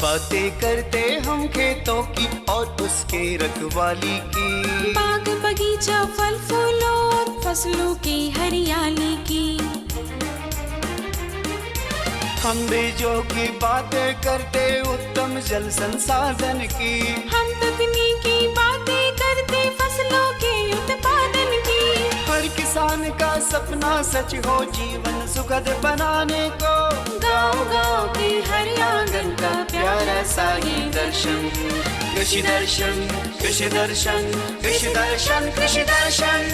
बातें करते हम खेतों की और उसके रखवाली की, बाग बगीचा फल फूलों और फसलों की हरियाली की। हम बीजों की बातें करते उत्तम जल संसाधन की, हम तकनीकी बातें करते फसलों के उत्पादन की। हर किसान का सपना सच हो जीवन सुखद बनाने को, गाँव-गाँव के हर आंगन का प्यारा सा ये दर्शन। कृषि दर्शन, कृषि दर्शन, कृषि दर्शन, कृषि दर्शन,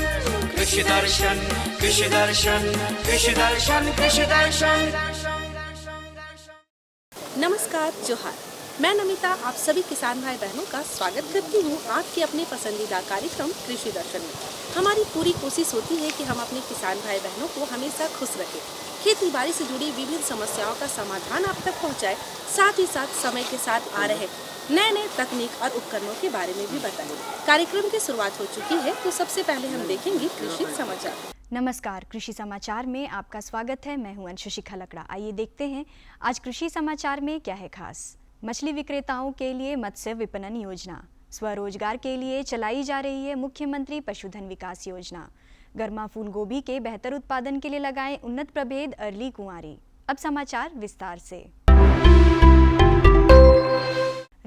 कृषि दर्शन, कृषि दर्शन, कृषि दर्शन, कृषि दर्शन। नमस्कार, जोहार। मैं नमिता आप सभी किसान भाई बहनों का स्वागत करती हूँ आपके अपने पसंदीदा कार्यक्रम कृषि दर्शन में। हमारी पूरी कोशिश होती है कि हम अपने किसान भाई बहनों को हमेशा खुश रखें, खेती बाड़ी से जुड़ी विभिन्न समस्याओं का समाधान आप तक पहुँचाए, साथ ही साथ समय के साथ आ रहे नए नए तकनीक और उपकरणों के बारे में भी बताएं। कार्यक्रम की शुरुआत हो चुकी है, तो सबसे पहले हम देखेंगे कृषि समाचार। नमस्कार, कृषि समाचार में आपका स्वागत है। मैं हूं अंशुशिखा लकड़ा। आइए देखते हैं आज कृषि समाचार में क्या है खास। मछली विक्रेताओं के लिए मत्स्य विपणन योजना, स्वरोजगार के लिए चलाई जा रही है मुख्यमंत्री पशुधन विकास योजना। गर्मा फूल गोभी के बेहतर उत्पादन के लिए लगाएं उन्नत प्रभेद अर्ली कुंवारी। अब समाचार विस्तार से।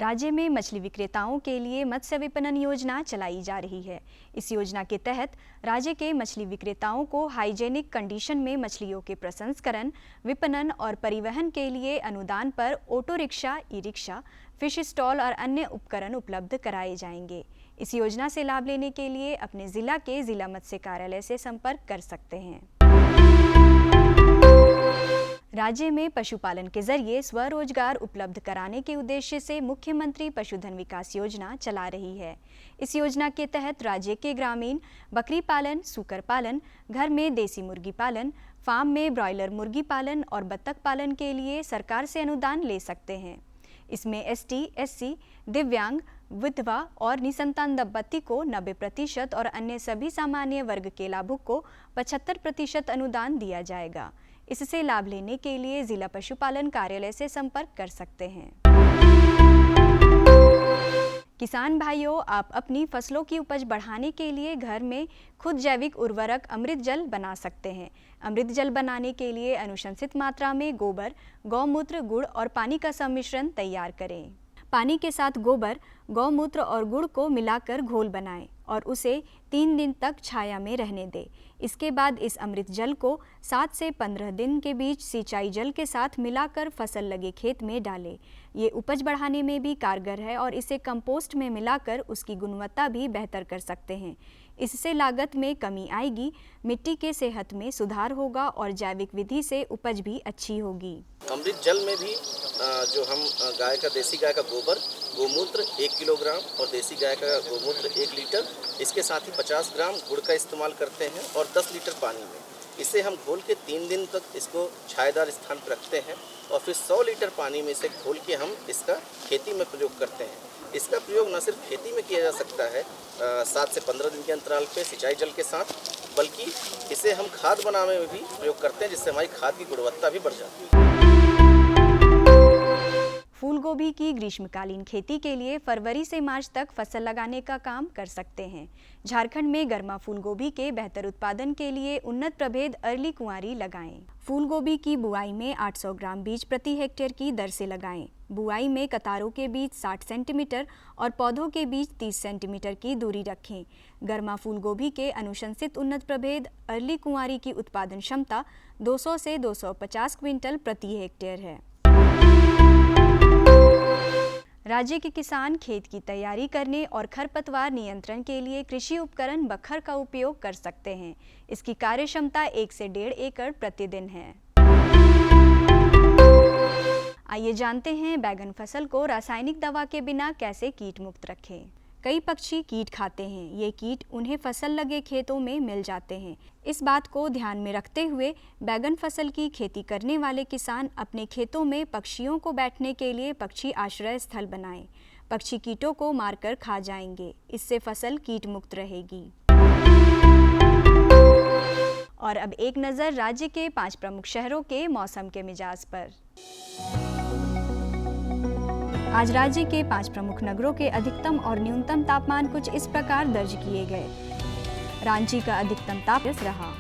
राज्य में मछली विक्रेताओं के लिए मत्स्य विपणन योजना चलाई जा रही है। इस योजना के तहत राज्य के मछली विक्रेताओं को हाइजेनिक कंडीशन में मछलियों के प्रसंस्करण, विपणन और परिवहन के लिए अनुदान पर auto rickshaw, e rickshaw, fish stall और अन्य उपकरण उपलब्ध कराए जाएंगे। इस योजना से लाभ लेने के लिए अपने जिला के जिला मत्स्य कार्यालय से संपर्क कर सकते हैं। राज्य में पशुपालन के जरिए स्वरोजगार उपलब्ध कराने के उद्देश्य से मुख्यमंत्री पशुधन विकास योजना चला रही है। इस योजना के तहत राज्य के ग्रामीण बकरी पालन, सूकर पालन, घर में देसी मुर्गी पालन, फार्म में ब्रॉयलर मुर्गी पालन और बत्तख पालन के लिए सरकार से अनुदान ले सकते हैं। इसमें एसटी, एससी, दिव्यांग, विधवा और निसंतान दंपति को 90% और अन्य सभी सामान्य वर्ग के लाभुक को 75% अनुदान दिया जाएगा। इससे लाभ लेने के लिए जिला पशुपालन कार्यालय से संपर्क कर सकते हैं। किसान भाइयों, आप अपनी फसलों की उपज बढ़ाने के लिए घर में खुद जैविक उर्वरक अमृत जल बना सकते हैं। अमृत जल बनाने के लिए अनुशंसित मात्रा में गोबर, गौमूत्र, गुड़ और पानी का सम्मिश्रण तैयार करें। पानी के साथ गोबर, गौमूत्र और गुड़ को मिलाकर घोल बनाएं और उसे 3 दिन तक छाया में रहने दें। इसके बाद इस अमृत जल को 7 से 15 दिन के बीच सिंचाई जल के साथ मिलाकर फसल लगे खेत में डालें। ये उपज बढ़ाने में भी कारगर है और इसे कंपोस्ट में मिलाकर उसकी गुणवत्ता भी बेहतर कर सकते हैं। इससे लागत में कमी आएगी, मिट्टी के सेहत में सुधार होगा और जैविक विधि से उपज भी अच्छी होगी। अमृत जल में भी जो हम देसी गाय का गोबर, गोमूत्र 1 किलोग्राम और देसी गाय का गोमूत्र 1 लीटर, इसके साथ ही 50 ग्राम गुड़ का इस्तेमाल करते हैं और 10 लीटर पानी में इसे हम घोल के 3 दिन तक इसको छायेदार स्थान पर रखते हैं और फिर 100 लीटर पानी में इसे घोल के हम इसका खेती में प्रयोग करते हैं। इसका प्रयोग न सिर्फ खेती में किया जा सकता है 7 से 15 दिन के अंतराल पे सिंचाई जल के साथ, बल्कि इसे हम खाद बनाने में भी प्रयोग करते हैं, जिससे हमारी खाद की गुणवत्ता भी बढ़ जाती है। फूल गोभी की ग्रीष्मकालीन खेती के लिए फरवरी से मार्च तक फसल लगाने का काम कर सकते हैं। झारखंड में गर्मा फूल गोभी के बेहतर उत्पादन के लिए उन्नत प्रभेद अर्ली कुंवारी लगाएं। फूल गोभी की बुआई में 800 ग्राम बीज प्रति हेक्टेयर की दर से लगाएं। बुआई में कतारों के बीच 60 सेंटीमीटर और पौधों के बीच 30 सेंटीमीटर की दूरी रखें। गर्मा फूल गोभी के अनुशंसित उन्नत प्रभेद अर्ली कुंवारी की उत्पादन क्षमता 200 से 250 क्विंटल प्रति हेक्टेयर है। राज्य के किसान खेत की तैयारी करने और खरपतवार नियंत्रण के लिए कृषि उपकरण बखर का उपयोग कर सकते हैं। इसकी कार्य क्षमता 1 से 1.5 एकड़ प्रतिदिन है। आइए जानते हैं बैगन फसल को रासायनिक दवा के बिना कैसे कीट मुक्त रखें। कई पक्षी कीट खाते हैं। ये कीट उन्हें फसल लगे खेतों में मिल जाते हैं। इस बात को ध्यान में रखते हुए बैगन फसल की खेती करने वाले किसान अपने खेतों में पक्षियों को बैठने के लिए पक्षी आश्रय स्थल बनाएं। पक्षी कीटों को मारकर खा जाएंगे। इससे फसल कीट मुक्त रहेगी। और अब एक नज़र राज्य के 5 प्रमुख शहरों के मौसम के मिजाज पर। आज राज्य के 5 प्रमुख नगरों के अधिकतम और न्यूनतम तापमान कुछ इस प्रकार दर्ज किए गए। रांची का अधिकतम तापमान रहा।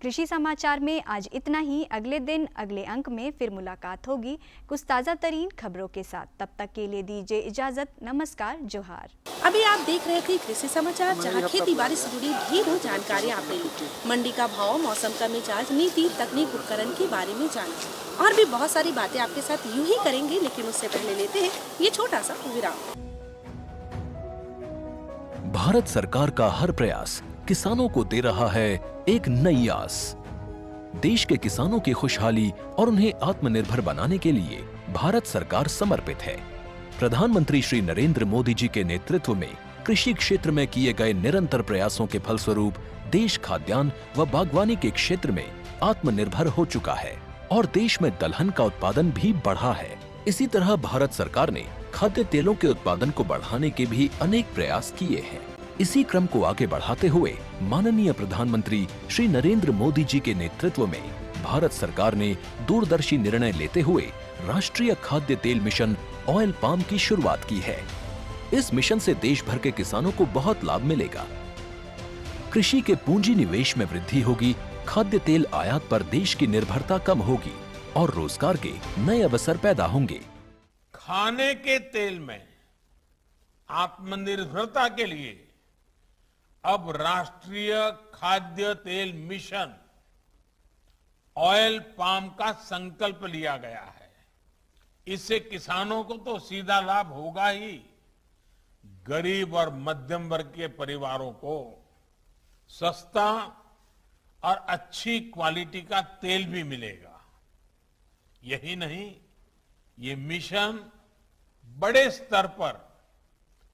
कृषि समाचार में आज इतना ही। अगले दिन अगले अंक में फिर मुलाकात होगी कुछ ताज़ा तरीन खबरों के साथ। तब तक के लिए दीजिए इजाज़त। नमस्कार, जोहार। अभी आप देख रहे थे कृषि समाचार, जहां खेती बाड़ी से जुड़ी ढेरों जानकारी आपने ली। मंडी का भाव, मौसम का मिजाज, नीति, तकनीक, उपकरण के बारे में जाना और भी बहुत सारी बातें आपके साथ यूं ही करेंगे, लेकिन उससे पहले लेते हैं ये छोटा सा विराम। भारत सरकार का हर प्रयास किसानों को दे रहा है एक नई आस। देश के किसानों की खुशहाली और उन्हें आत्मनिर्भर बनाने के लिए भारत सरकार समर्पित है। प्रधानमंत्री श्री नरेंद्र मोदी जी के नेतृत्व में कृषि क्षेत्र में किए गए निरंतर प्रयासों के फलस्वरूप देश खाद्यान्न व बागवानी के क्षेत्र में आत्मनिर्भर हो चुका है और देश में दलहन का उत्पादन भी बढ़ा है। इसी तरह भारत सरकार ने खाद्य तेलों के उत्पादन को बढ़ाने के भी अनेक प्रयास किए हैं। इसी क्रम को आगे बढ़ाते हुए माननीय प्रधानमंत्री श्री नरेंद्र मोदी जी के नेतृत्व में भारत सरकार ने दूरदर्शी निर्णय लेते हुए राष्ट्रीय खाद्य तेल मिशन ऑयल पाम की शुरुआत की है। इस मिशन से देश भर के किसानों को बहुत लाभ मिलेगा। कृषि के पूंजी निवेश में वृद्धि होगी, खाद्य तेल आयात पर देश की निर्भरता कम होगी और रोजगार के नए अवसर पैदा होंगे। खाने के तेल में आत्मनिर्भरता के लिए अब राष्ट्रीय खाद्य तेल मिशन ऑयल पाम का संकल्प लिया गया है। इससे किसानों को तो सीधा लाभ होगा ही, गरीब और मध्यम वर्ग के परिवारों को सस्ता और अच्छी क्वालिटी का तेल भी मिलेगा। यही नहीं, ये मिशन बड़े स्तर पर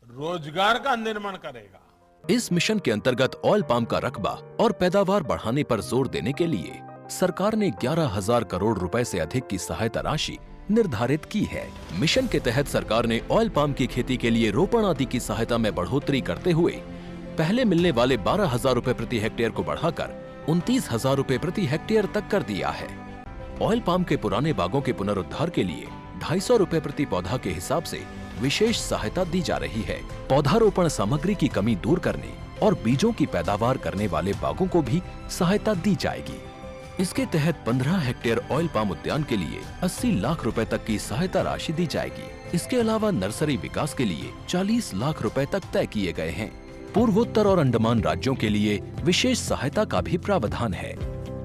रोजगार का निर्माण करेगा। इस मिशन के अंतर्गत ऑयल पाम का रकबा और पैदावार बढ़ाने पर जोर देने के लिए सरकार ने 11,000 करोड़ रुपए से अधिक की सहायता राशि निर्धारित की है। मिशन के तहत सरकार ने ऑयल पाम की खेती के लिए रोपण आदि की सहायता में बढ़ोतरी करते हुए पहले मिलने वाले 12,000 रुपए प्रति हेक्टेयर को बढ़ाकर 29,000 रुपए प्रति हेक्टेयर तक कर दिया है। ऑयल पाम के पुराने बागों के पुनरुद्धार के लिए 250 रुपए प्रति पौधा के हिसाब से विशेष सहायता दी जा रही है। पौधारोपण सामग्री की कमी दूर करने और बीजों की पैदावार करने वाले बागों को भी सहायता दी जाएगी। इसके तहत 15 हेक्टेयर ऑयल पाम उद्यान के लिए 80 लाख रुपए तक की सहायता राशि दी जाएगी। इसके अलावा नर्सरी विकास के लिए 40 लाख रुपए तक तय किए गए हैं। पूर्वोत्तर और अंडमान राज्यों के लिए विशेष सहायता का भी प्रावधान है।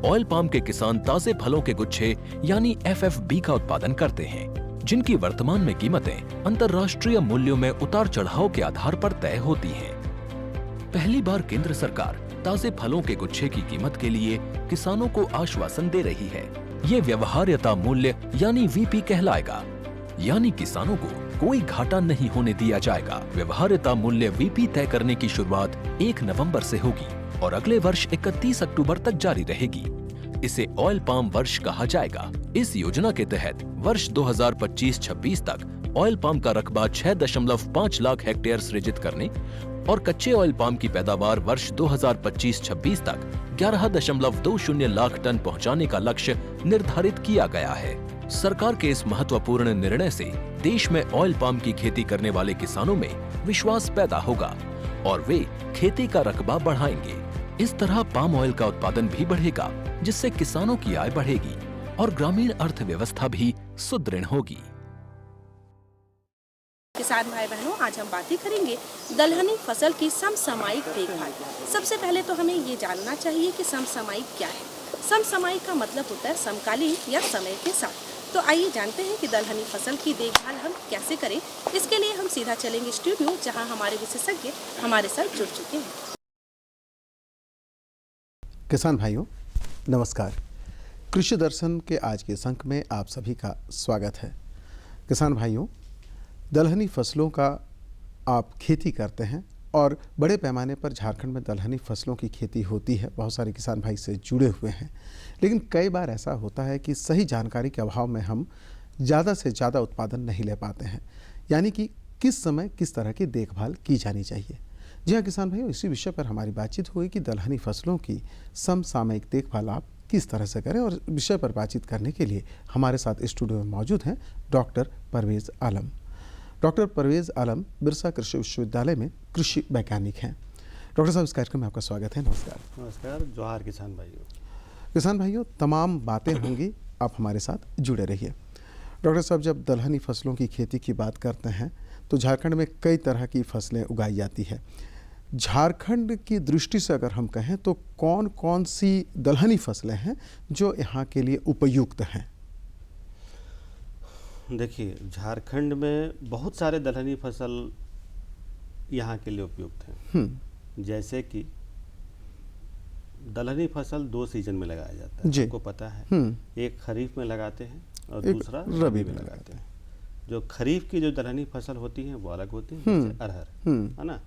ऑयल पाम के किसान ताजे फलों के गुच्छे यानी FFB का उत्पादन करते हैं, जिनकी वर्तमान में कीमतें अंतर्राष्ट्रीय मूल्यों में उतार चढ़ाव के आधार पर तय होती हैं। पहली बार केंद्र सरकार ताजे फलों के गुच्छे की कीमत के लिए किसानों को आश्वासन दे रही है। ये व्यवहार्यता मूल्य यानी VP कहलाएगा, यानी किसानों को कोई घाटा नहीं होने दिया जाएगा। व्यवहार्यता मूल्य VP तय करने की शुरुआत 1 नवंबर से होगी और अगले वर्ष 31 अक्टूबर तक जारी रहेगी। इसे ऑयल पाम वर्ष कहा जाएगा। इस योजना के तहत वर्ष 2025-26 तक ऑयल पाम का रकबा 6.5 लाख हेक्टेयर सृजित करने और कच्चे ऑयल पाम की पैदावार वर्ष 2025-26 तक 11.20 लाख टन पहुंचाने का लक्ष्य निर्धारित किया गया है। सरकार के इस महत्वपूर्ण निर्णय से देश में ऑयल पाम की खेती करने वाले किसानों में विश्वास पैदा होगा और वे खेती का रकबा बढ़ाएंगे। इस तरह पाम ऑयल का उत्पादन भी बढ़ेगा, जिससे किसानों की आय बढ़ेगी और ग्रामीण अर्थव्यवस्था भी सुदृढ़ होगी। किसान भाई बहनों, आज हम बातें करेंगे दलहनी फसल की समसामयिक देखभाल। सबसे पहले तो हमें ये जानना चाहिए कि समसामयिक क्या है। समसामयिक का मतलब होता है समकालीन या समय के साथ। तो आइए जानते हैं कि दलहनी फसल की देखभाल हम कैसे करें। इसके लिए हम सीधा चलेंगे स्टूडियो, जहां हमारे विशेषज्ञ हमारे साथ जुड़ चुके हैं। किसान भाइयों नमस्कार। कृषि दर्शन के आज के इस अंक में आप सभी का स्वागत है। किसान भाइयों, दलहनी फसलों का आप खेती करते हैं और बड़े पैमाने पर झारखंड में दलहनी फसलों की खेती होती है। बहुत सारे किसान भाई से जुड़े हुए हैं, लेकिन कई बार ऐसा होता है कि सही जानकारी के अभाव में हम ज़्यादा से ज़्यादा उत्पादन नहीं ले पाते हैं। यानी कि किस समय किस तरह की देखभाल की जानी चाहिए। जी हाँ किसान भाइयों, इसी विषय पर हमारी बातचीत हुई कि दलहनी फसलों की समसामयिक देखभाल आप किस तरह से करें, और विषय पर बातचीत करने के लिए हमारे साथ स्टूडियो में मौजूद हैं डॉक्टर परवेज़ आलम। डॉक्टर परवेज़ आलम बिरसा कृषि विश्वविद्यालय में कृषि वैज्ञानिक हैं। डॉक्टर साहब, इस कार्यक्रम में आपका स्वागत है। नमस्कार। नमस्कार। जोहार किसान भाइयों। किसान भाइयों, तमाम बातें होंगी, आप हमारे साथ जुड़े रहिए। डॉक्टर साहब, जब दलहनी फसलों की खेती की बात करते हैं तो झारखंड में कई तरह की फसलें उगाई जाती है। झारखंड की दृष्टि से अगर हम कहें तो कौन कौन सी दलहनी फसलें हैं जो यहाँ के लिए उपयुक्त हैं? देखिए, झारखंड में बहुत सारे दलहनी फसल यहाँ के लिए उपयुक्त हैं। जैसे कि दलहनी फसल 2 सीजन में लगाया जाता है, आपको पता है। एक खरीफ में लगाते हैं और दूसरा रबी में लगाते हैं। जो खरीफ की जो दलहनी फसल होती है वो अलग होती है, जैसे अरहर, है ना।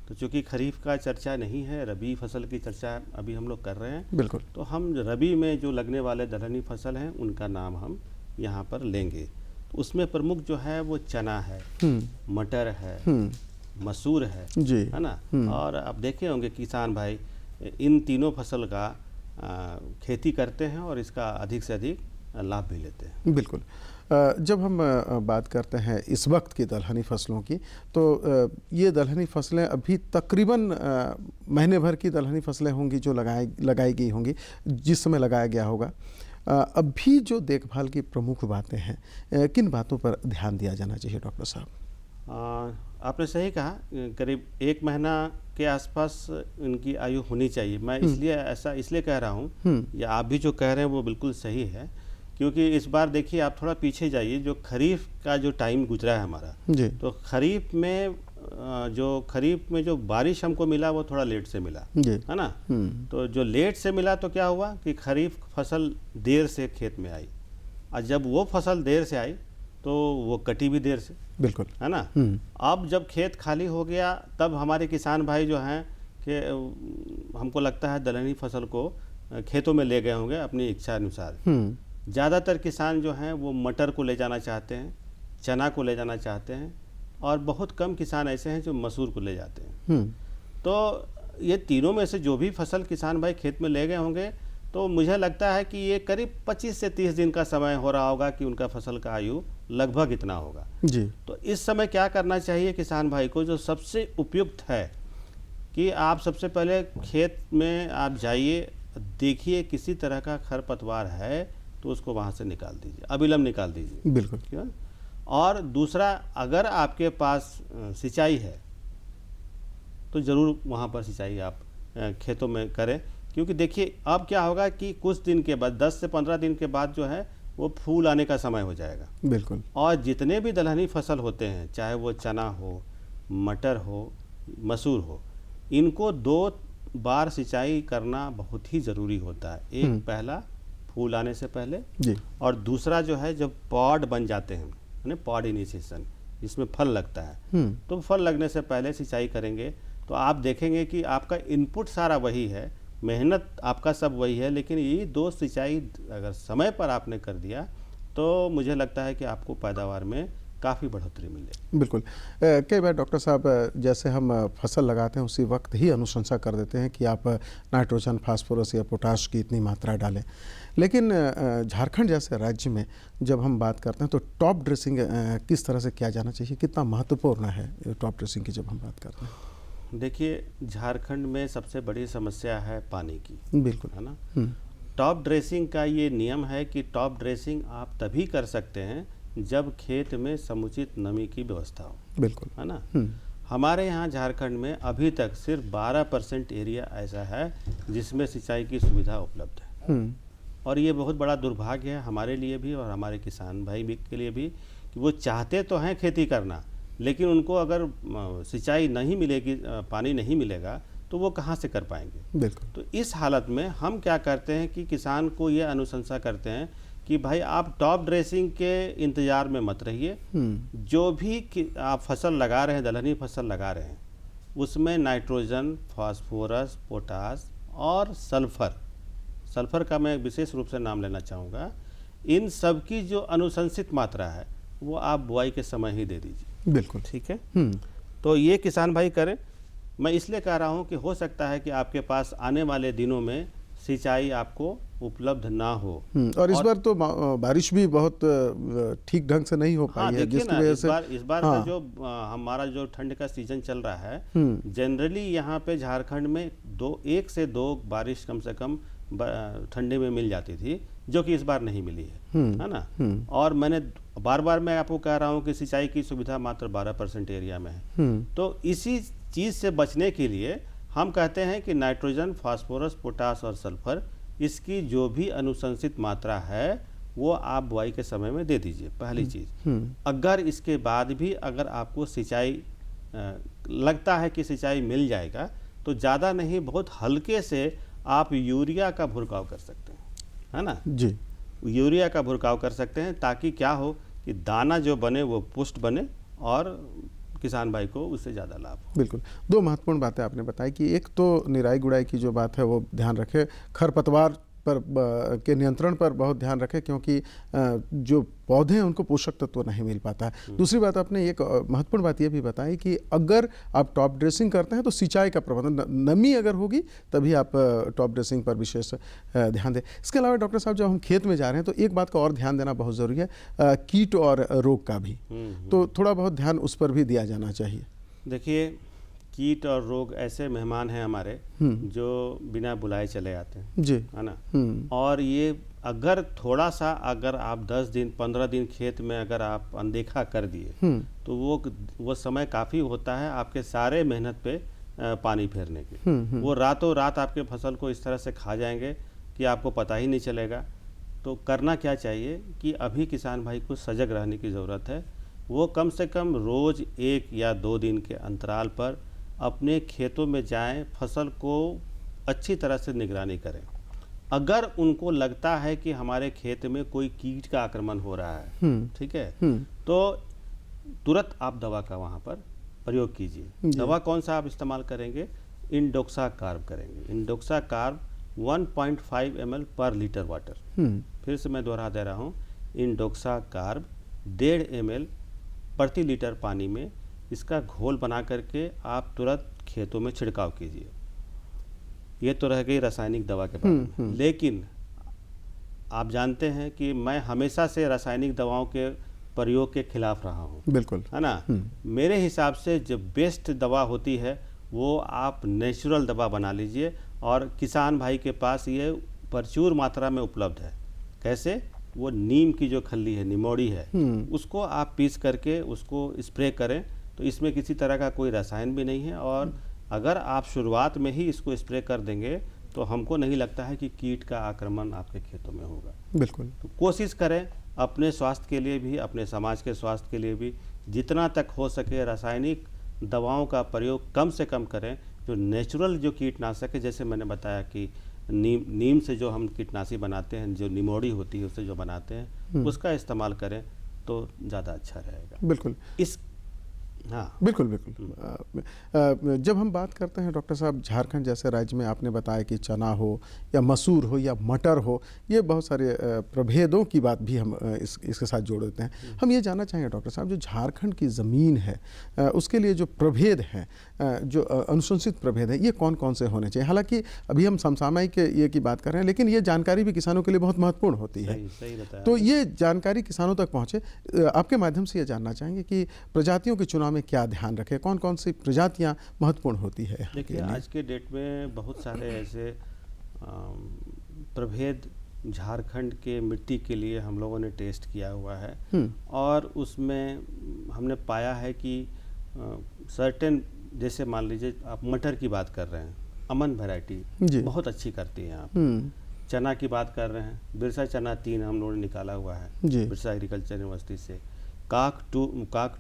तो चूंकि खरीफ का चर्चा नहीं है, रबी फसल की चर्चा अभी हम लोग कर रहे हैं, बिल्कुल। तो हम रबी में जो लगने वाले दलहनी फसल हैं उनका नाम हम यहाँ पर लेंगे। तो उसमें प्रमुख जो है वो चना है, मटर है, मसूर है ना। और आप देखे होंगे किसान भाई इन तीनों फसल का खेती करते हैं और इसका अधिक से अधिक लाभ भी लेते हैं। बिल्कुल। जब हम बात करते हैं इस वक्त की दलहनी फसलों की, तो ये दलहनी फसलें अभी तकरीबन महीने भर की दलहनी फसलें होंगी जो लगाई गई होंगी, जिस समय लगाया गया होगा। अभी जो देखभाल की प्रमुख बातें हैं, किन बातों पर ध्यान दिया जाना चाहिए डॉक्टर साहब? आपने सही कहा, करीब 1 महीना के आसपास इनकी आयु होनी चाहिए। मैं इसलिए कह रहा हूँ, या आप भी जो कह रहे हैं वो बिल्कुल सही है, क्योंकि इस बार देखिए आप थोड़ा पीछे जाइए, जो खरीफ का जो टाइम गुजरा है हमारा, तो खरीफ में जो बारिश हमको मिला वो थोड़ा लेट से मिला, है ना। तो जो लेट से मिला तो क्या हुआ कि खरीफ फसल देर से खेत में आई, और जब वो फसल देर से आई तो वो कटी भी देर से, बिल्कुल, है ना। अब जब खेत खाली हो गया तब हमारे किसान भाई जो हैं कि हमको लगता है दलहनी फसल को खेतों में ले गए होंगे अपनी इच्छा अनुसार। ज़्यादातर किसान जो हैं वो मटर को ले जाना चाहते हैं, चना को ले जाना चाहते हैं, और बहुत कम किसान ऐसे हैं जो मसूर को ले जाते हैं। तो ये तीनों में से जो भी फसल किसान भाई खेत में ले गए होंगे, तो मुझे लगता है कि ये करीब 25 से 30 दिन का समय हो रहा होगा कि उनका फसल का आयु लगभग इतना होगा जी। तो इस समय क्या करना चाहिए किसान भाई को, जो सबसे उपयुक्त है कि आप सबसे पहले खेत में आप जाइए, देखिए किसी तरह का खरपतवार है तो उसको वहाँ से निकाल दीजिए, अविलंब निकाल दीजिए, बिल्कुल। क्या? और दूसरा, अगर आपके पास सिंचाई है तो ज़रूर वहाँ पर सिंचाई आप खेतों में करें, क्योंकि देखिए अब क्या होगा कि कुछ दिन के बाद 10 से 15 दिन के बाद जो है वो फूल आने का समय हो जाएगा। बिल्कुल। और जितने भी दलहनी फसल होते हैं, चाहे वो चना हो, मटर हो, मसूर हो, इनको 2 बार सिंचाई करना बहुत ही ज़रूरी होता है। एक पहला फूल आने से पहले जी, और दूसरा जो है जब पॉड बन जाते हैं, यानी पॉड इनिशिएशन, जिसमें फल लगता है, तो फल लगने से पहले सिंचाई करेंगे तो आप देखेंगे कि आपका इनपुट सारा वही है, मेहनत आपका सब वही है, लेकिन ये 2 सिंचाई अगर समय पर आपने कर दिया तो मुझे लगता है कि आपको पैदावार में काफ़ी बढ़ोतरी मिले। बिल्कुल। कई बार डॉक्टर साहब, जैसे हम फसल लगाते हैं उसी वक्त ही अनुशंसा कर देते हैं कि आप नाइट्रोजन, फास्फोरस या पोटाश की इतनी मात्रा डालें, लेकिन झारखंड जैसे राज्य में जब हम बात करते हैं तो टॉप ड्रेसिंग किस तरह से किया जाना चाहिए, कितना महत्वपूर्ण है टॉप ड्रेसिंग की जब हम बात करते हैं? देखिए, झारखंड में सबसे बड़ी समस्या है पानी की, बिल्कुल, है ना। टॉप ड्रेसिंग का ये नियम है कि टॉप ड्रेसिंग आप तभी कर सकते हैं जब खेत में समुचित नमी की व्यवस्था हो, बिल्कुल, है ना। हमारे यहाँ झारखंड में अभी तक सिर्फ 12% एरिया ऐसा है जिसमें सिंचाई की सुविधा उपलब्ध है, और ये बहुत बड़ा दुर्भाग्य है हमारे लिए भी और हमारे किसान भाई भी के लिए भी, कि वो चाहते तो हैं खेती करना, लेकिन उनको अगर सिंचाई नहीं मिलेगी, पानी नहीं मिलेगा, तो वो कहाँ से कर पाएंगे। बिल्कुल। तो इस हालत में हम क्या करते हैं कि किसान को ये अनुशंसा करते हैं कि भाई आप टॉप ड्रेसिंग के इंतज़ार में मत रहिए, जो भी आप फसल लगा रहे हैं, दलहनी फसल लगा रहे हैं, उसमें नाइट्रोजन, फास्फोरस, पोटास और सल्फ़र का मैं विशेष रूप से नाम लेना चाहूँगा, इन सब की जो अनुशंसित मात्रा है वो आप बुआई के समय ही दे दीजिए। बिल्कुल, ठीक है। तो ये किसान भाई करें। मैं इसलिए कह रहा हूँ कि हो सकता है कि आपके पास आने वाले दिनों में सिंचाई आपको उपलब्ध ना हो। और इस बार तो बारिश भी बहुत ठीक ढंग से नहीं हो पाई है, देखिए जिसकी ना, वजह इस से बार का जो हमारा जो ठंड का सीजन चल रहा है, जनरली यहाँ पे झारखंड में 1 से 2 बारिश कम से कम ठंडे में मिल जाती थी, जो कि इस बार नहीं मिली है ना। और मैंने बार मैं आपको कह रहा हूँ कि सिंचाई की सुविधा मात्र 12% एरिया में है। तो इसी चीज़ से बचने के लिए हम कहते हैं कि नाइट्रोजन, फास्फोरस, पोटास और सल्फर, इसकी जो भी अनुशंसित मात्रा है वो आप बुआई के समय में दे दीजिए, पहली चीज़। अगर इसके बाद भी अगर आपको सिंचाई लगता है कि सिंचाई मिल जाएगा, तो ज़्यादा नहीं, बहुत हल्के से आप यूरिया का भुरकाव कर सकते हैं, है ना जी। यूरिया का भुरकाव कर सकते हैं, ताकि क्या हो कि दाना जो बने वो पुष्ट बने और किसान भाई को उससे ज़्यादा लाभ हो। बिल्कुल, 2 महत्वपूर्ण बातें आपने बताई कि एक तो निराई गुड़ाई की जो बात है वो ध्यान रखें, खरपतवार पर के नियंत्रण पर बहुत ध्यान रखें, क्योंकि जो पौधे हैं उनको पोषक तत्व नहीं मिल पाता है। दूसरी बात, आपने एक महत्वपूर्ण बात ये भी बताई कि अगर आप टॉप ड्रेसिंग करते हैं तो सिंचाई का प्रबंधन, नमी अगर होगी तभी आप टॉप ड्रेसिंग पर विशेष ध्यान दें। इसके अलावा डॉक्टर साहब, जब हम खेत में जा रहे हैं तो एक बात का और ध्यान देना बहुत ज़रूरी है, कीट और रोग का भी, तो थोड़ा बहुत ध्यान उस पर भी दिया जाना चाहिए। देखिए, कीट और रोग ऐसे मेहमान हैं हमारे जो बिना बुलाए चले आते हैं जी, है ना। और ये अगर थोड़ा सा अगर आप 10 दिन 15 दिन खेत में अगर आप अनदेखा कर दिए तो वो समय काफ़ी होता है आपके सारे मेहनत पे पानी फेरने के। वो रातों रात आपके फसल को इस तरह से खा जाएंगे कि आपको पता ही नहीं चलेगा। तो करना क्या चाहिए कि अभी किसान भाई को सजग रहने की ज़रूरत है। वो कम से कम रोज़ 1 या 2 दिन के अंतराल पर अपने खेतों में जाएं, फसल को अच्छी तरह से निगरानी करें। अगर उनको लगता है कि हमारे खेत में कोई कीट का आक्रमण हो रहा है, ठीक है, तो तुरंत आप दवा का वहाँ पर प्रयोग कीजिए। दवा कौन सा आप इस्तेमाल करेंगे? इंडोक्सा कार्ब करेंगे। इंडोक्सा कार्ब 1.5 ml पर लीटर वाटर। फिर से मैं दोहरा दे रहा हूँ, इंडोक्सा कार्ब 1.5 ml प्रति लीटर पानी में इसका घोल बना करके आप तुरंत खेतों में छिड़काव कीजिए। ये तो रह गई रासायनिक दवा के बारे में। लेकिन आप जानते हैं कि मैं हमेशा से रासायनिक दवाओं के प्रयोग के खिलाफ रहा हूँ, बिल्कुल, है ना। मेरे हिसाब से जो बेस्ट दवा होती है वो आप नेचुरल दवा बना लीजिए, और किसान भाई के पास ये प्रचुर मात्रा में उपलब्ध है। कैसे? वो नीम की जो खल्ली है, निमोड़ी है, उसको आप पीस करके उसको स्प्रे करें, तो इसमें किसी तरह का कोई रसायन भी नहीं है। और अगर आप शुरुआत में ही इसको स्प्रे कर देंगे तो हमको नहीं लगता है कि कीट का आक्रमण आपके खेतों में होगा। बिल्कुल, तो कोशिश करें अपने स्वास्थ्य के लिए भी, अपने समाज के स्वास्थ्य के लिए भी, जितना तक हो सके रासायनिक दवाओं का प्रयोग कम से कम करें। जो नेचुरल जो कीटनाशक है, जैसे मैंने बताया कि नीम से जो हम कीटनाशी बनाते हैं, जो निमोड़ी होती है उससे जो बनाते हैं, उसका इस्तेमाल करें तो ज़्यादा अच्छा रहेगा। बिल्कुल, हाँ, बिल्कुल बिल्कुल। जब हम बात करते हैं डॉक्टर साहब, झारखंड जैसे राज्य में आपने बताया कि चना हो या मसूर हो या मटर हो, ये बहुत सारे प्रभेदों की बात भी हम इसके साथ जोड़ देते हैं। हम ये जानना चाहेंगे डॉक्टर साहब, जो झारखंड की ज़मीन है उसके लिए जो प्रभेद हैं, जो अनुशंसित प्रभेद हैं, ये कौन कौन से होने चाहिए? हालांकि अभी हम समसामयिक ये की बात कर रहे हैं, लेकिन ये जानकारी भी किसानों के लिए बहुत महत्वपूर्ण होती है। सही बताया। तो ये जानकारी किसानों तक पहुँचे, आपके माध्यम से ये जानना चाहेंगे कि प्रजातियों के चुनाव में क्या ध्यान रखें, कौन कौन सी प्रजातियां महत्वपूर्ण होती है? देखिए, आज के डेट में बहुत सारे ऐसे प्रभेद झारखंड के मिट्टी के लिए हम लोगों ने टेस्ट किया हुआ है, और उसमें हमने पाया है कि सर्टेन, जैसे मान लीजिए आप मटर की बात कर रहे हैं, अमन वैरायटी बहुत अच्छी करती है। आप चना की बात कर रहे हैं, बिरसा चना 3 हम लोगों ने निकाला हुआ है बिरसा एग्रीकल्चर यूनिवर्सिटी से। काक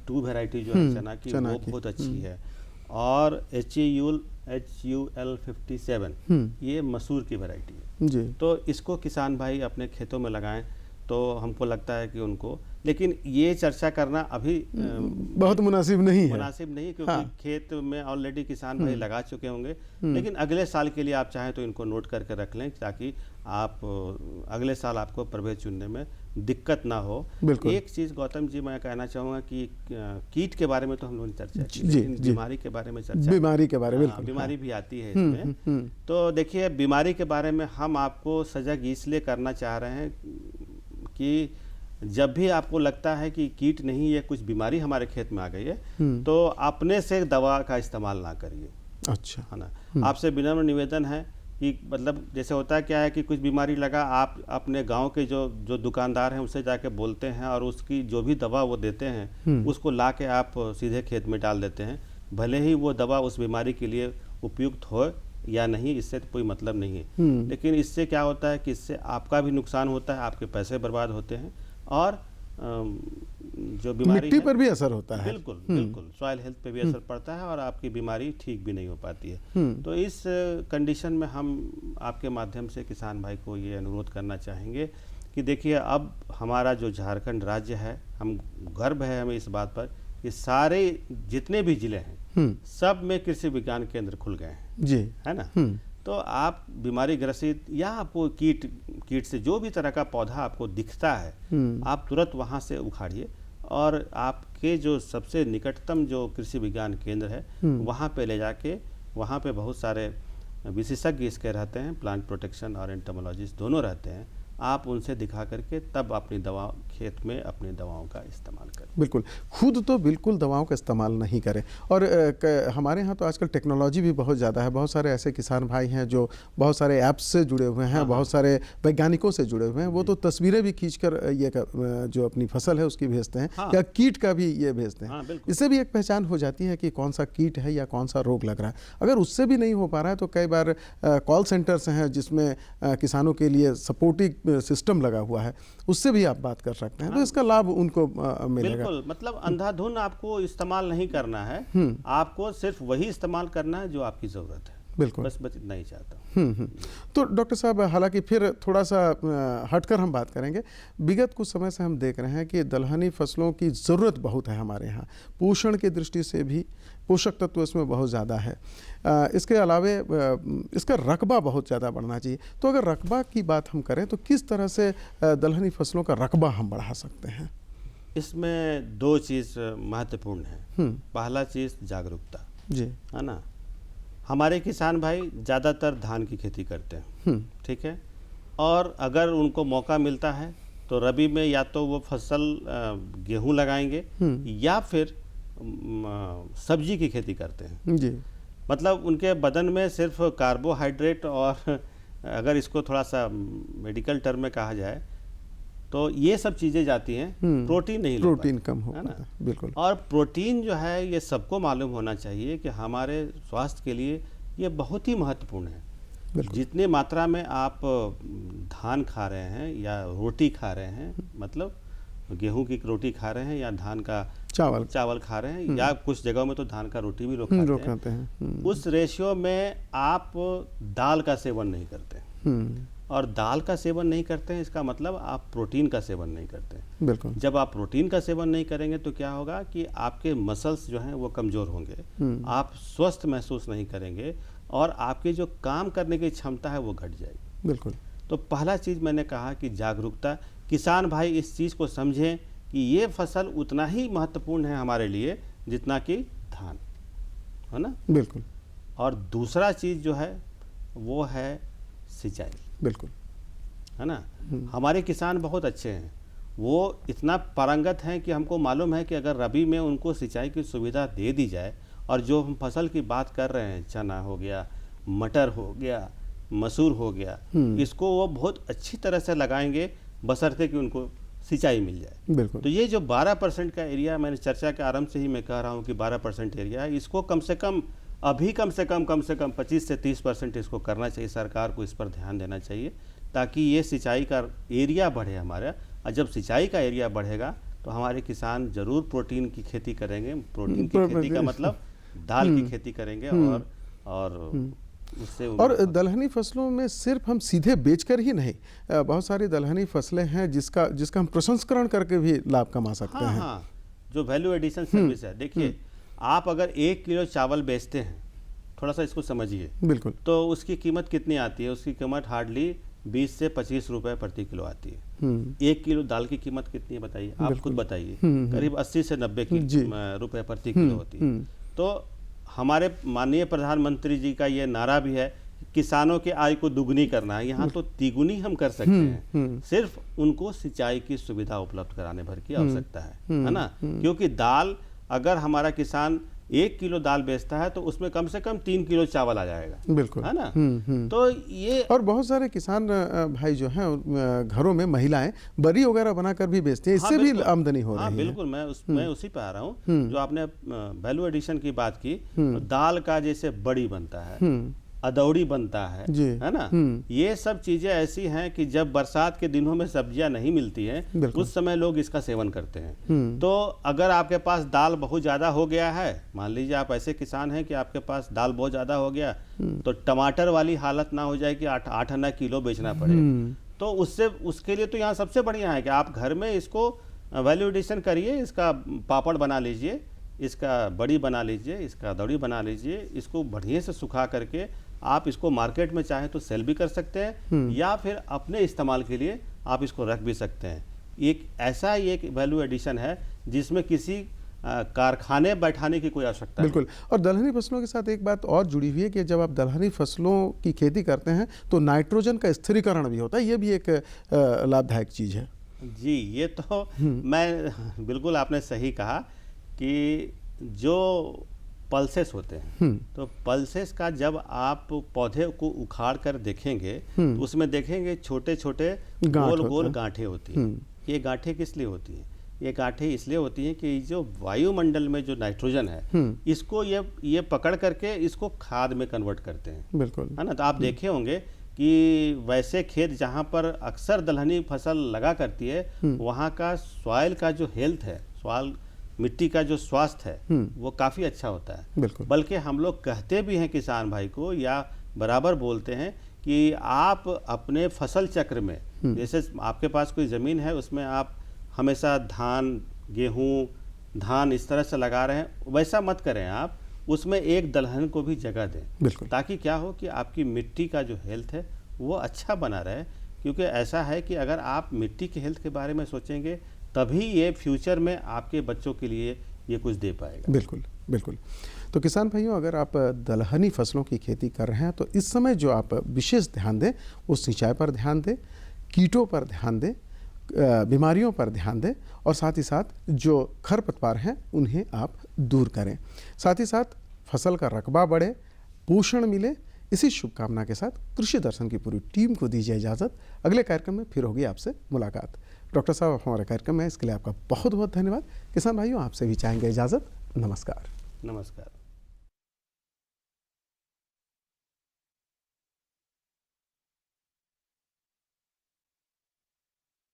टू वैरायटी जो है चना की, वो बहुत अच्छी है। और HUL 57 ये मसूर की वैरायटी है। तो इसको किसान भाई अपने खेतों में लगाएं। तो हमको लगता है कि उनको, लेकिन ये चर्चा करना अभी बहुत मुनासिब नहीं है। मुनासिब नहीं, क्योंकि खेत में ऑलरेडी किसान भाई लगा चुके होंगे। लेकिन अगले साल के लिए आप चाहें तो इनको नोट करके रख लें, ताकि आप अगले साल आपको प्रभेद चुनने में दिक्कत ना हो। एक चीज़ गौतम जी मैं कहना चाहूँगा कि कीट के बारे में तो हम लोगों ने चर्चा की, लेकिन बीमारी के बारे में चर्चा, बीमारी के बारे में, बीमारी भी आती है इसमें। तो देखिए, बीमारी के बारे में हम आपको सजग इसलिए करना चाह रहे हैं कि जब भी आपको लगता है कि कीट नहीं, ये कुछ बीमारी हमारे खेत में आ गई है, तो अपने से दवा का इस्तेमाल ना करिए। अच्छा, है ना। आपसे विनम्र निवेदन है कि मतलब जैसे होता है क्या है कि कुछ बीमारी लगा, आप अपने गांव के जो दुकानदार हैं उससे जाके बोलते हैं और उसकी जो भी दवा वो देते हैं उसको ला के आप सीधे खेत में डाल देते हैं। भले ही वो दवा उस बीमारी के लिए उपयुक्त हो या नहीं, इससे तो कोई मतलब नहीं है, लेकिन इससे क्या होता है कि इससे आपका भी नुकसान होता है, आपके पैसे बर्बाद होते हैं और जो बीमारी मिट्टी पर भी असर होता है। बिल्कुल बिल्कुल, सॉइल हेल्थ पे भी असर पड़ता है और आपकी बीमारी ठीक भी नहीं हो पाती है। तो इस कंडीशन में हम आपके माध्यम से किसान भाई को ये अनुरोध करना चाहेंगे कि देखिए, अब हमारा जो झारखंड राज्य है, हम गर्व है हमें इस बात पर कि सारे जितने भी जिले हैं सब में कृषि विज्ञान केंद्र खुल गए हैं जी, है ना। तो आप बीमारी ग्रसित या आपको कीट से जो भी तरह का पौधा आपको दिखता है, आप तुरंत वहाँ से उखाड़िए और आपके जो सबसे निकटतम जो कृषि विज्ञान केंद्र है वहाँ पे ले जाके, वहाँ पे बहुत सारे विशेषज्ञ इसके रहते हैं, प्लांट प्रोटेक्शन और एंटोमोलॉजिस्ट दोनों रहते हैं। आप उनसे दिखा करके तब अपनी दवा खेत में अपनी दवाओं का इस्तेमाल करें। बिल्कुल, खुद तो बिल्कुल दवाओं का इस्तेमाल नहीं करें। और हमारे यहाँ तो आजकल टेक्नोलॉजी भी बहुत ज़्यादा है, बहुत सारे ऐसे किसान भाई हैं जो बहुत सारे ऐप्स से जुड़े हुए हैं, बहुत सारे वैज्ञानिकों से जुड़े हुए हैं, वो तो तस्वीरें भी खींचकर ये जो अपनी फसल है उसकी भेजते हैं, या कीट का भी ये भेजते हैं। इससे भी एक पहचान हो जाती है कि कौन सा कीट है या कौन सा रोग लग रहा है। अगर उससे भी नहीं हो पा रहा है तो कई बार कॉल सेंटर्स हैं जिसमें किसानों के लिए सपोर्टिव सिस्टम लगा हुआ है, उससे भी आप बात कर सकते हैं। तो इसका लाभ उनको मिलेगा। बिल्कुल, मतलब अंधाधुन आपको इस्तेमाल नहीं करना है, आपको सिर्फ वही इस्तेमाल करना है जो आपकी ज़रूरत है। बिल्कुल, बस इतना ही चाहता हूँ। तो डॉक्टर साहब, हालांकि फिर थोड़ा सा हटकर हम बात करेंगे। विगत कुछ समय से हम देख रहे हैं कि दलहनी फसलों की ज़रूरत बहुत है हमारे यहाँ, पोषण की दृष्टि से भी पोषक तत्व इसमें बहुत ज़्यादा है। इसके अलावे इसका रकबा बहुत ज़्यादा बढ़ना चाहिए। तो अगर रकबा की बात हम करें तो किस तरह से दलहनी फसलों का रकबा हम बढ़ा सकते हैं? इसमें दो चीज़ महत्वपूर्ण है। पहला चीज़ जागरूकता जी, है ना। हमारे किसान भाई ज़्यादातर धान की खेती करते हैं, ठीक है, और अगर उनको मौका मिलता है तो रबी में या तो वो फसल गेहूं लगाएंगे या फिर सब्जी की खेती करते हैं जी। मतलब उनके बदन में सिर्फ कार्बोहाइड्रेट और अगर इसको थोड़ा सा मेडिकल टर्म में कहा जाए तो ये सब चीज़ें जाती हैं, प्रोटीन नहीं, प्रोटीन कम हो पाता है। बिल्कुल। और प्रोटीन जो है ये सबको मालूम होना चाहिए कि हमारे स्वास्थ्य के लिए ये बहुत ही महत्वपूर्ण है। जितने मात्रा में आप धान खा रहे हैं या रोटी खा रहे हैं, मतलब गेहूं की रोटी खा रहे हैं या धान का चावल खा रहे हैं, या कुछ जगहों में तो धान का रोटी भी लोग खाते हैं, उस रेशियो में आप दाल का सेवन नहीं करते। और दाल का सेवन नहीं करते हैं इसका मतलब आप प्रोटीन का सेवन नहीं करते हैं। बिल्कुल। जब आप प्रोटीन का सेवन नहीं करेंगे तो क्या होगा कि आपके मसल्स जो हैं वो कमज़ोर होंगे, आप स्वस्थ महसूस नहीं करेंगे और आपकी जो काम करने की क्षमता है वो घट जाएगी। बिल्कुल। तो पहला चीज़ मैंने कहा कि जागरूकता, किसान भाई इस चीज़ को समझें कि ये फसल उतना ही महत्वपूर्ण है हमारे लिए जितना कि धान, है ना। बिल्कुल। और दूसरा चीज़ जो है वो है सिंचाई। बिल्कुल, है ना। हमारे किसान बहुत अच्छे हैं, वो इतना पारंगत हैं कि हमको मालूम है कि अगर रबी में उनको सिंचाई की सुविधा दे दी जाए, और जो हम फसल की बात कर रहे हैं, चना हो गया, मटर हो गया, मसूर हो गया, इसको वो बहुत अच्छी तरह से लगाएंगे बशर्ते कि उनको सिंचाई मिल जाए। बिल्कुल। तो ये जो 12% का एरिया, मैंने चर्चा के आरंभ से ही मैं कह रहा हूँ कि 12% एरिया है, इसको कम से कम 25 से 30% इसको करना चाहिए। सरकार को इस पर ध्यान देना चाहिए ताकि ये सिंचाई का एरिया बढ़े हमारा, और जब सिंचाई का एरिया बढ़ेगा तो हमारे किसान जरूर प्रोटीन की खेती करेंगे। प्रोटीन की खेती का मतलब दाल की खेती करेंगे और उससे और दलहनी फसलों में सिर्फ हम सीधे बेचकर ही नहीं, बहुत सारी दलहनी फसलें हैं जिसका हम प्रसंस्करण करके भी लाभ कमा सकते हैं। हाँ, जो वैल्यू एडिशन सर्विस है, देखिए आप अगर 1 किलो चावल बेचते हैं, थोड़ा सा इसको समझिए, बिल्कुल, तो उसकी कीमत कितनी आती है? उसकी कीमत हार्डली 20 से 25 रुपए प्रति किलो आती है। 1 किलो दाल की कीमत कितनी है बताइए, आप खुद बताइए, करीब 80 से 90 रुपए प्रति किलो होती है। तो हमारे माननीय प्रधानमंत्री जी का ये नारा भी है, किसानों के आय को दुगनी करना है। यहाँ तो तिगुनी हम कर सकते हैं, सिर्फ उनको सिंचाई की सुविधा उपलब्ध कराने भर की आवश्यकता है ना। क्योंकि दाल, अगर हमारा किसान 1 किलो दाल बेचता है तो उसमें कम से कम 3 किलो चावल आ जाएगा, बिल्कुल, है ना। तो ये, और बहुत सारे किसान भाई जो हैं घरों में महिलाएं बरी वगैरह बनाकर भी बेचते हैं, इससे भी आमदनी हो रही है। बिल्कुल, मैं उसी पे आ रहा हूँ। जो आपने वैल्यू एडिशन की बात की, दाल का जैसे बड़ी बनता है, अदौड़ी बनता है ना, ये सब चीजें ऐसी हैं कि जब बरसात के दिनों में सब्जियां नहीं मिलती हैं, उस समय लोग इसका सेवन करते हैं। तो अगर आपके पास दाल बहुत ज्यादा हो गया है, मान लीजिए आप ऐसे किसान हैं कि आपके पास दाल बहुत ज्यादा हो गया, तो टमाटर वाली हालत ना हो जाए कि 8-9 किलो बेचना पड़े, तो उसके लिए तो यहाँ सबसे बढ़िया है कि आप घर में इसको वैल्यू एडिशन करिए, इसका पापड़ बना लीजिए, इसका बड़ी बना लीजिए, इसका दौड़ी बना लीजिए, इसको बढ़िया से सुखा करके आप इसको मार्केट में चाहे तो सेल भी कर सकते हैं, या फिर अपने इस्तेमाल के लिए आप इसको रख भी सकते हैं। एक ऐसा ही एक वैल्यू एडिशन है जिसमें किसी कारखाने बैठाने की कोई आवश्यकता नहीं। बिल्कुल। और दलहनी फसलों के साथ एक बात और जुड़ी हुई है कि जब आप दलहनी फसलों की खेती करते हैं तो नाइट्रोजन का स्थिरीकरण भी होता है, ये भी एक लाभदायक चीज़ है। जी, ये तो मैं बिल्कुल, आपने सही कहा कि जो पल्सेस होते हैं, तो पल्सेस का जब आप पौधे को उखाड़ कर देखेंगे तो उसमें देखेंगे छोटे छोटे गोल गोल गांठें होती हैं। ये गांठें किस लिए होती हैं? ये गांठें इसलिए होती हैं कि जो वायुमंडल में जो नाइट्रोजन है, इसको ये पकड़ करके इसको खाद में कन्वर्ट करते हैं, बिल्कुल, है ना। तो आप देखे होंगे कि वैसे खेत जहाँ पर अक्सर दलहनी फसल लगा करती है, वहाँ का सॉइल का जो हेल्थ है, सॉइल मिट्टी का जो स्वास्थ्य है, वो काफ़ी अच्छा होता है। बल्कि हम लोग कहते भी हैं किसान भाई को, या बराबर बोलते हैं कि आप अपने फसल चक्र में, जैसे आपके पास कोई ज़मीन है, उसमें आप हमेशा धान, गेहूँ, धान इस तरह से लगा रहे हैं, वैसा मत करें। आप उसमें एक दलहन को भी जगह दें, ताकि क्या हो कि आपकी मिट्टी का जो हेल्थ है वो अच्छा बना रहे। क्योंकि ऐसा है कि अगर आप मिट्टी के हेल्थ के बारे में सोचेंगे, तभी ये फ्यूचर में आपके बच्चों के लिए ये कुछ दे पाएगा। बिल्कुल, बिल्कुल। तो किसान भाइयों, अगर आप दलहनी फसलों की खेती कर रहे हैं तो इस समय जो आप विशेष ध्यान दें, वो सिंचाई पर ध्यान दें, कीटों पर ध्यान दें, बीमारियों पर ध्यान दें, और साथ ही साथ जो खरपतवार हैं उन्हें आप दूर करें। साथ ही साथ फसल का रकबा बढ़े, पोषण मिले, इसी शुभकामना के साथ कृषि दर्शन की पूरी टीम को दीजिए इजाज़त। अगले कार्यक्रम में फिर होगी आपसे मुलाकात। डॉक्टर साहब, हमारे कार्यक्रम में इसके लिए आपका बहुत बहुत धन्यवाद। किसान भाइयों, आपसे भी चाहेंगे इजाज़त। नमस्कार। नमस्कार।